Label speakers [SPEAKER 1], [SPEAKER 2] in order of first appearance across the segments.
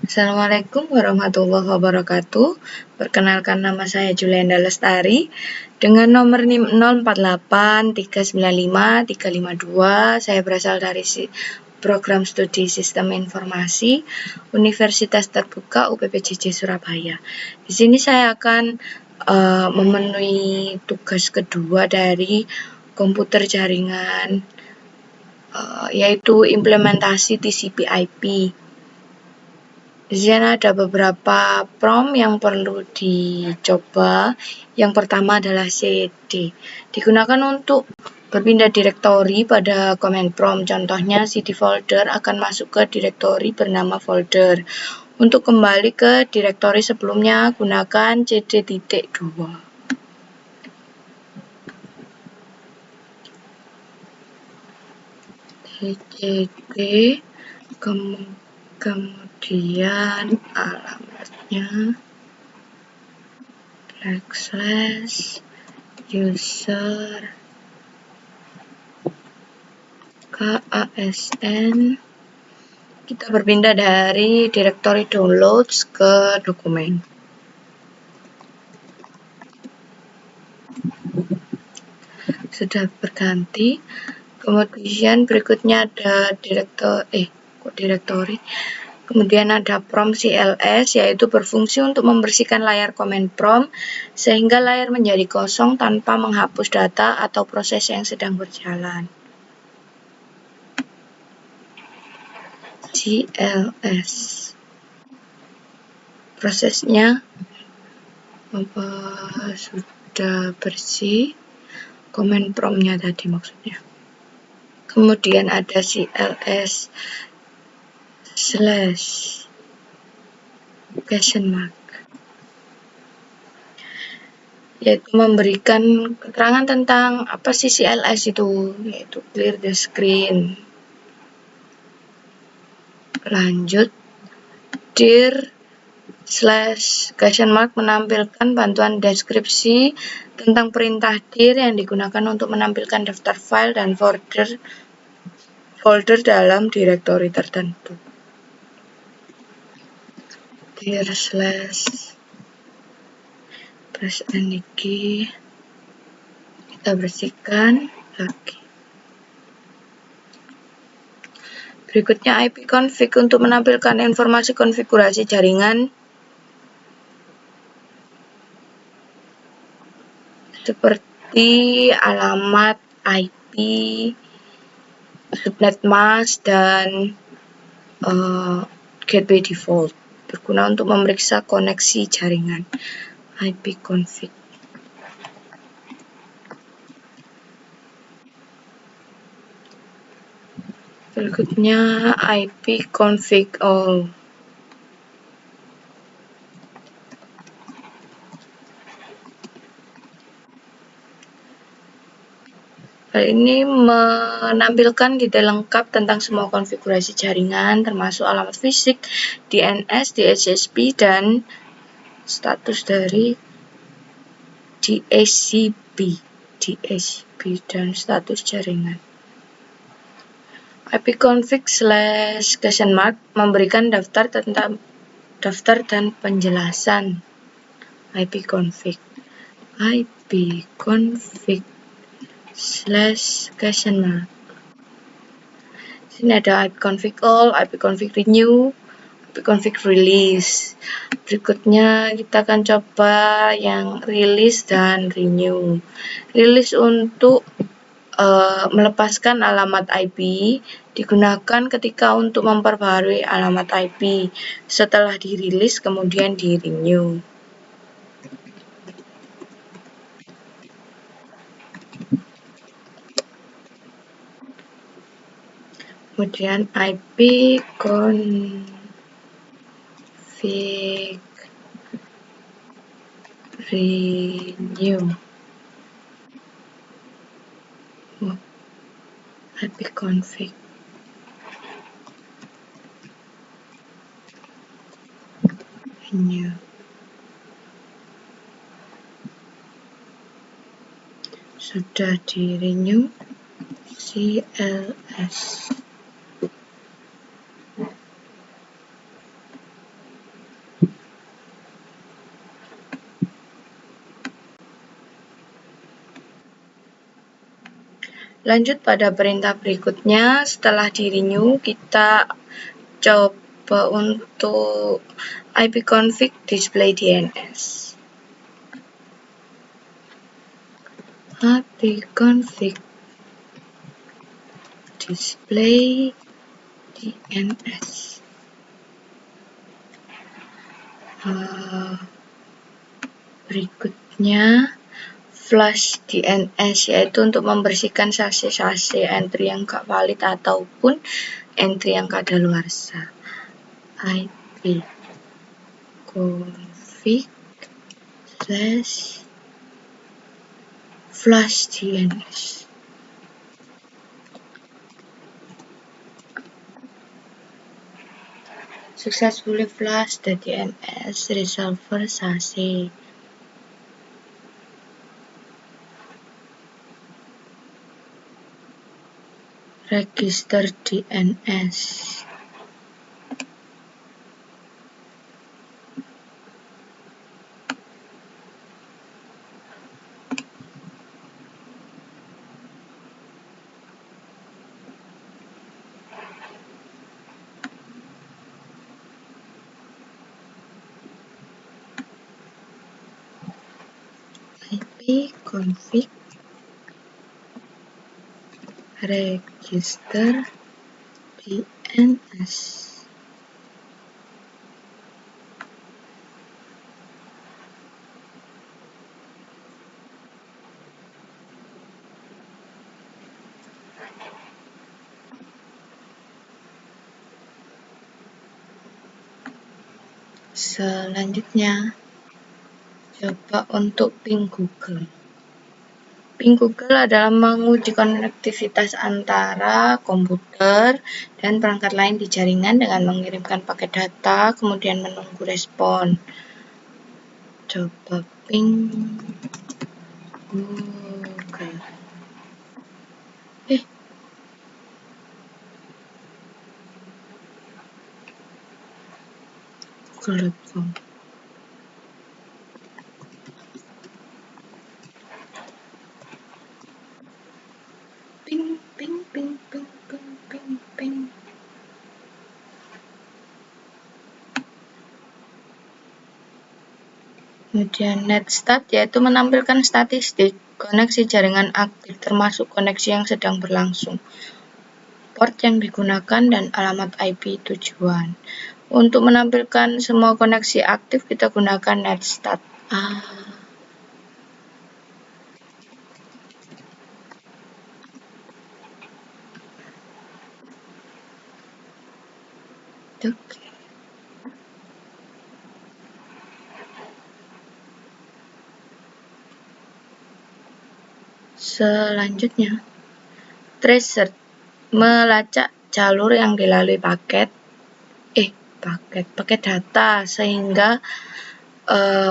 [SPEAKER 1] Assalamualaikum warahmatullahi wabarakatuh. Perkenalkan, nama saya Julianda Lestari dengan nomor NIM 0483955352. Saya berasal dari program studi Sistem Informasi Universitas Terbuka UPPJJ Surabaya. Di sini saya akan memenuhi tugas kedua dari komputer jaringan, yaitu implementasi TCP/IP. Di sini ada beberapa prompt yang perlu dicoba. Yang pertama adalah CD. Digunakan untuk berpindah direktori pada command prompt. Contohnya cd folder akan masuk ke direktori bernama folder. Untuk kembali ke direktori sebelumnya, gunakan cd.2. cd kemudian alamatnya /user kasn. Kita berpindah dari direktori downloads ke dokumen. Sudah berganti. Kemudian berikutnya ada direktori. Kemudian ada prompt CLS, yaitu berfungsi untuk membersihkan layar command prompt sehingga layar menjadi kosong tanpa menghapus data atau proses yang sedang berjalan. CLS. Prosesnya sudah bersih, command prompt-nya tadi maksudnya. Kemudian ada CLS /? Yaitu memberikan keterangan tentang apa sih CLS itu, yaitu clear the screen. Lanjut, dir /? Menampilkan bantuan deskripsi tentang perintah dir yang digunakan untuk menampilkan daftar file dan folder dalam direktori tertentu. dir / press NG, kita bersihkan lagi. Berikutnya ipconfig untuk menampilkan informasi konfigurasi jaringan seperti alamat IP, subnet mask, dan gateway default. Berguna untuk memeriksa koneksi jaringan. ipconfig. Berikutnya ipconfig all. Hal ini menampilkan detail lengkap tentang semua konfigurasi jaringan, termasuk alamat fisik, DNS, DHCP, dan status dari DHCP dan status jaringan. ipconfig /? Memberikan daftar dan penjelasan. ipconfig /? Sini ada ipconfig all, ipconfig renew, ipconfig release. Berikutnya kita akan coba yang release dan renew. Release untuk melepaskan alamat IP digunakan ketika untuk memperbarui alamat IP setelah dirilis kemudian di renew. Kemudian ipconfig renew. ipconfig renew. Sudah di renew. CLS. Lanjut pada perintah berikutnya, setelah di renew kita coba untuk ipconfig display DNS. ipconfig display DNS. Berikutnya flush DNS, yaitu untuk membersihkan sase-sase entry yang gak valid ataupun entry yang kadaluarsa. ipconfig flush DNS. Successfully flush the DNS resolver sase. Register DNS. ipconfig register DNS. Selanjutnya, coba untuk ping Google. Ping Google adalah menguji konektivitas antara komputer dan perangkat lain di jaringan dengan mengirimkan paket data, kemudian menunggu respon. Coba ping Google. Google.com. Ping. Kemudian netstat yaitu menampilkan statistik koneksi jaringan aktif termasuk koneksi yang sedang berlangsung, port yang digunakan, dan alamat IP tujuan. Untuk menampilkan semua koneksi aktif kita gunakan netstat. Oke. Selanjutnya, tracer melacak jalur yang dilalui paket data sehingga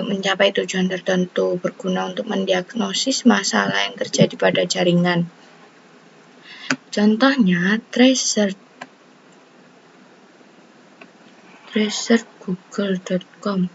[SPEAKER 1] mencapai tujuan tertentu, berguna untuk mendiagnosis masalah yang terjadi pada jaringan. Contohnya tracer google.com.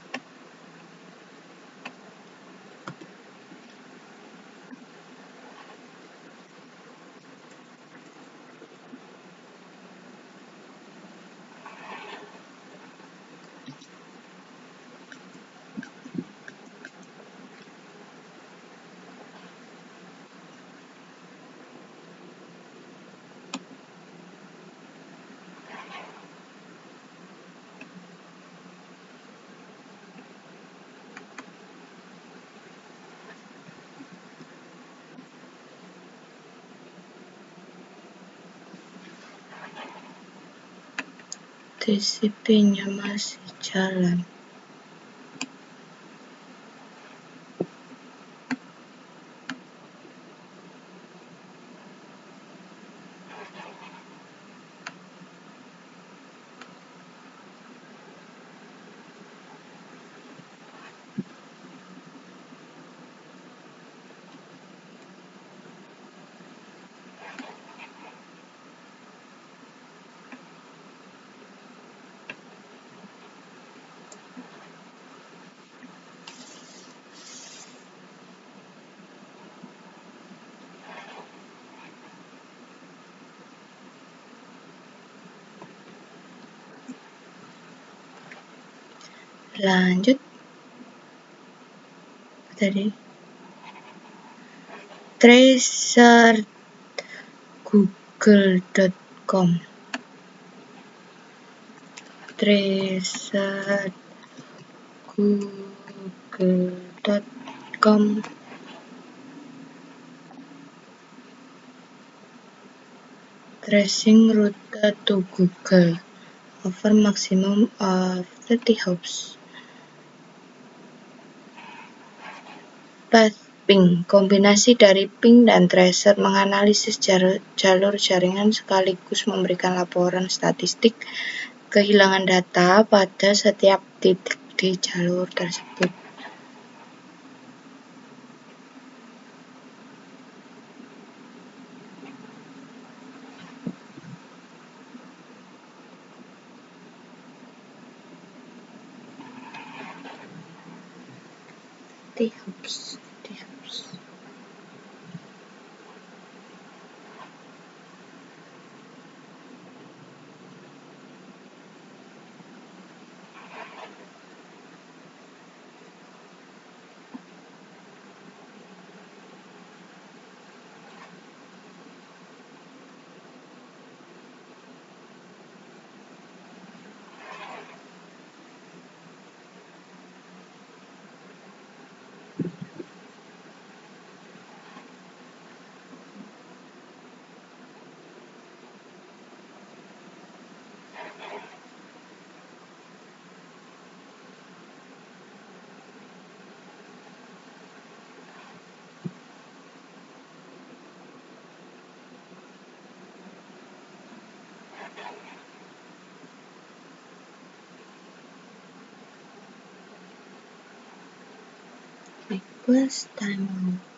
[SPEAKER 1] TCP-nya masih jalan. Lanjut tadi tracer google.com tracer google.com tracing route to Google over maximum of 30 hops. Path ping, kombinasi dari ping dan tracer menganalisis jalur jaringan sekaligus memberikan laporan statistik kehilangan data pada setiap titik di jalur tersebut. Hops. Request timeout.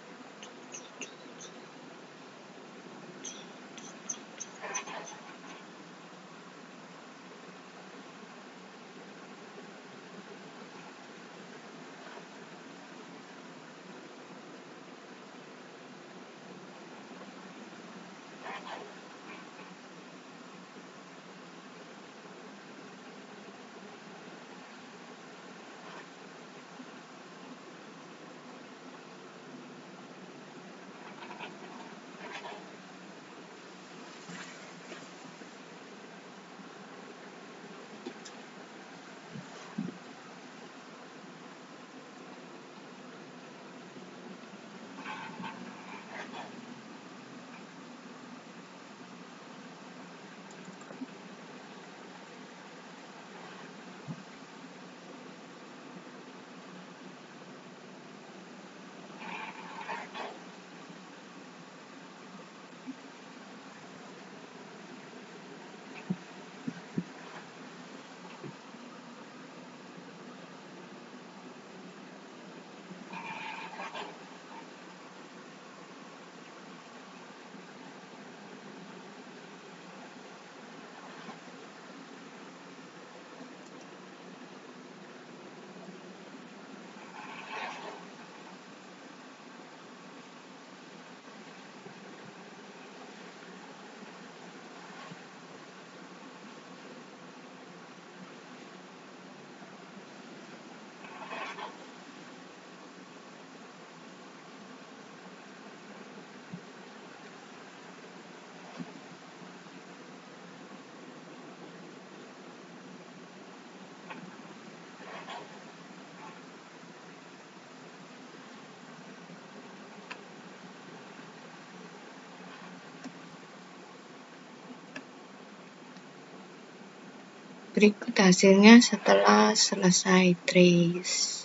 [SPEAKER 1] Berikut hasilnya setelah selesai trace.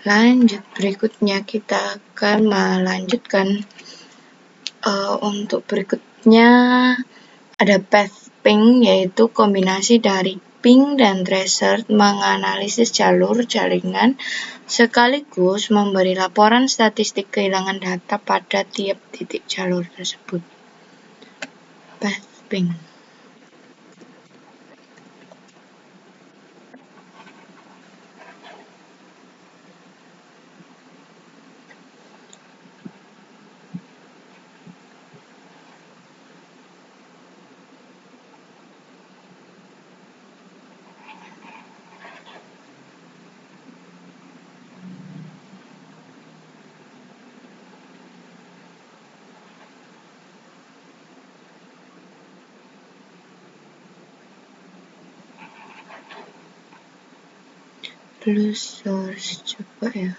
[SPEAKER 1] Lanjut, berikutnya kita akan melanjutkan. Untuk berikutnya ada path ping, yaitu kombinasi dari ping dan tracer menganalisis jalur jaringan sekaligus memberi laporan statistik kehilangan data pada tiap titik jalur tersebut. Path ping. plus source, coba ya.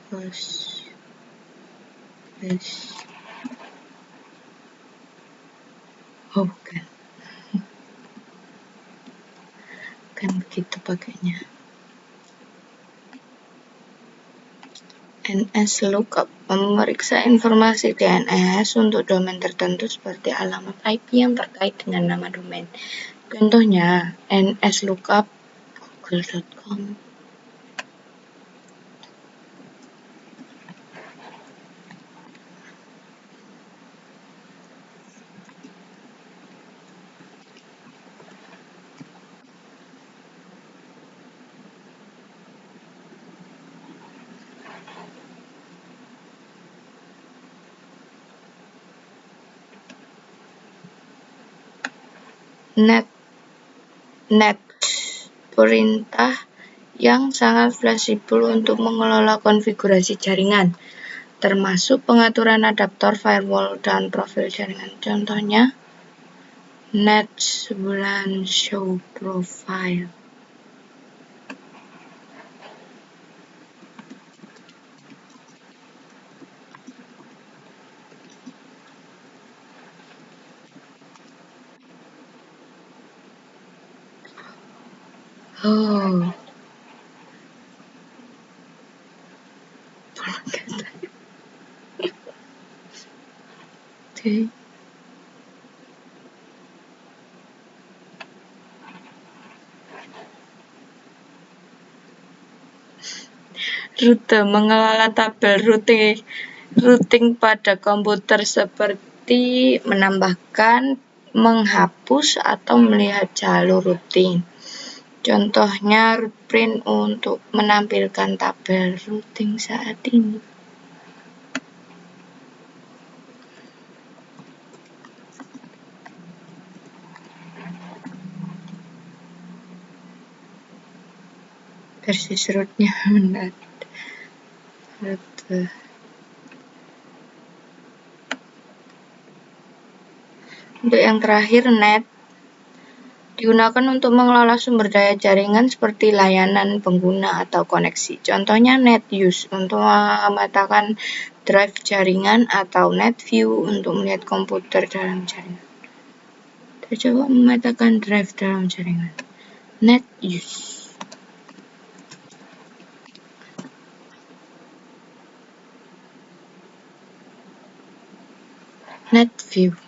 [SPEAKER 1] Plus this. Oh bukan begitu pakainya. NS lookup memeriksa informasi DNS untuk domain tertentu seperti alamat IP yang terkait dengan nama domain. Contohnya NS lookup google.com. Net perintah yang sangat fleksibel untuk mengelola konfigurasi jaringan, termasuk pengaturan adaptor, firewall, dan profil jaringan. Contohnya net 9 show profile. Oh. Okay. Rute mengelola tabel routing pada komputer seperti menambahkan, menghapus, atau melihat jalur routing. Contohnya rootprint untuk menampilkan tabel routing saat ini. Versi rootnya net. Untuk yang terakhir, net digunakan untuk mengelola sumber daya jaringan seperti layanan pengguna atau koneksi. Contohnya net use untuk memetakan drive jaringan atau net view untuk melihat komputer dalam jaringan. Kita coba memetakan drive dalam jaringan. Net use. Net view.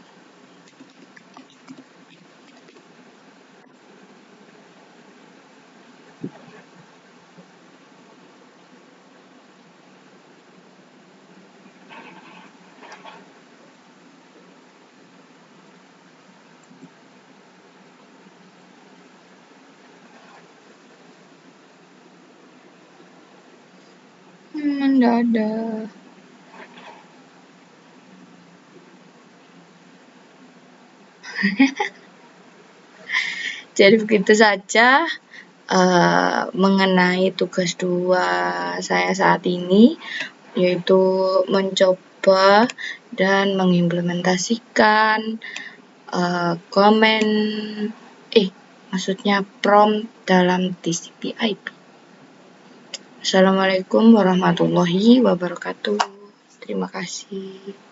[SPEAKER 1] Nggak ada. Jadi begitu saja mengenai tugas 2 saya saat ini, yaitu mencoba dan mengimplementasikan prompt dalam TCP/IP. Assalamualaikum warahmatullahi wabarakatuh. Terima kasih.